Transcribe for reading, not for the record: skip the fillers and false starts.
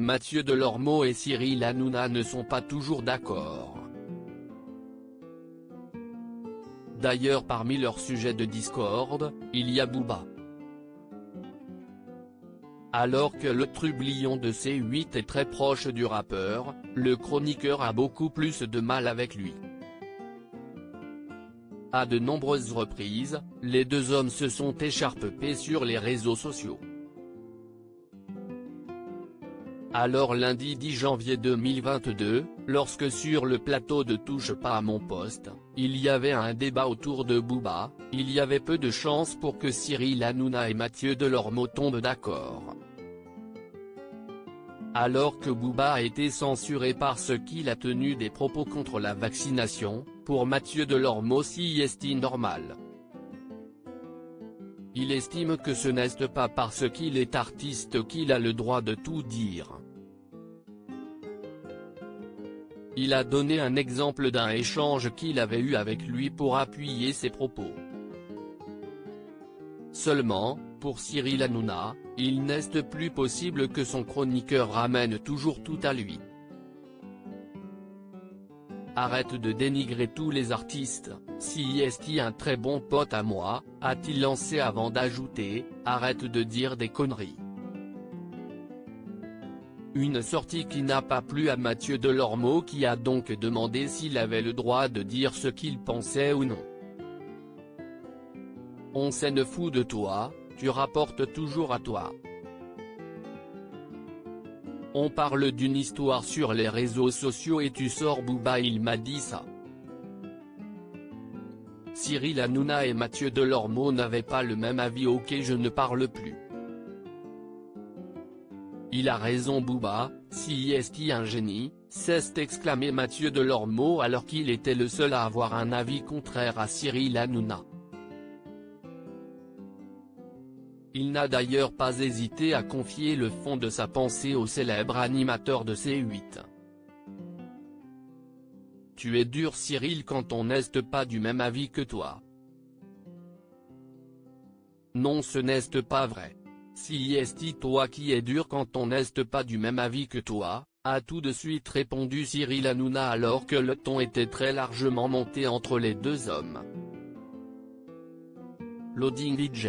Mathieu Delormeau et Cyril Hanouna ne sont pas toujours d'accord. D'ailleurs parmi leurs sujets de discorde, il y a Booba. Alors que le trublion de C8 est très proche du rappeur, le chroniqueur a beaucoup plus de mal avec lui. À de nombreuses reprises, les deux hommes se sont écharpés sur les réseaux sociaux. Alors lundi 10 janvier 2022, lorsque sur le plateau de Touche pas à mon poste, il y avait un débat autour de Booba, il y avait peu de chances pour que Cyril Hanouna et Mathieu Delormeau tombent d'accord. Alors que Booba a été censuré parce qu'il a tenu des propos contre la vaccination, pour Mathieu Delormeau c'est normal. Il estime que ce n'est pas parce qu'il est artiste qu'il a le droit de tout dire. Il a donné un exemple d'un échange qu'il avait eu avec lui pour appuyer ses propos. Seulement, pour Cyril Hanouna, il n'est plus possible que son chroniqueur ramène toujours tout à lui. Arrête de dénigrer tous les artistes, si est un très bon pote à moi, a-t-il lancé avant d'ajouter, arrête de dire des conneries. Une sortie qui n'a pas plu à Mathieu Delormeau qui a donc demandé s'il avait le droit de dire ce qu'il pensait ou non. On s'en fout de toi, tu rapportes toujours à toi. On parle d'une histoire sur les réseaux sociaux et tu sors Booba il m'a dit ça. Cyril Hanouna et Mathieu Delormeau n'avaient pas le même avis. Ok, je ne parle plus. Il a raison Booba, si est un génie, s'est exclamé Mathieu Delormeau alors qu'il était le seul à avoir un avis contraire à Cyril Hanouna. Il n'a d'ailleurs pas hésité à confier le fond de sa pensée au célèbre animateur de C8. Tu es dur Cyril quand on n'est pas du même avis que toi. Non, ce n'est pas vrai. Si est toi qui es dur quand on n'est pas du même avis que toi, a tout de suite répondu Cyril Hanouna alors que le ton était très largement monté entre les deux hommes. Loading DJ.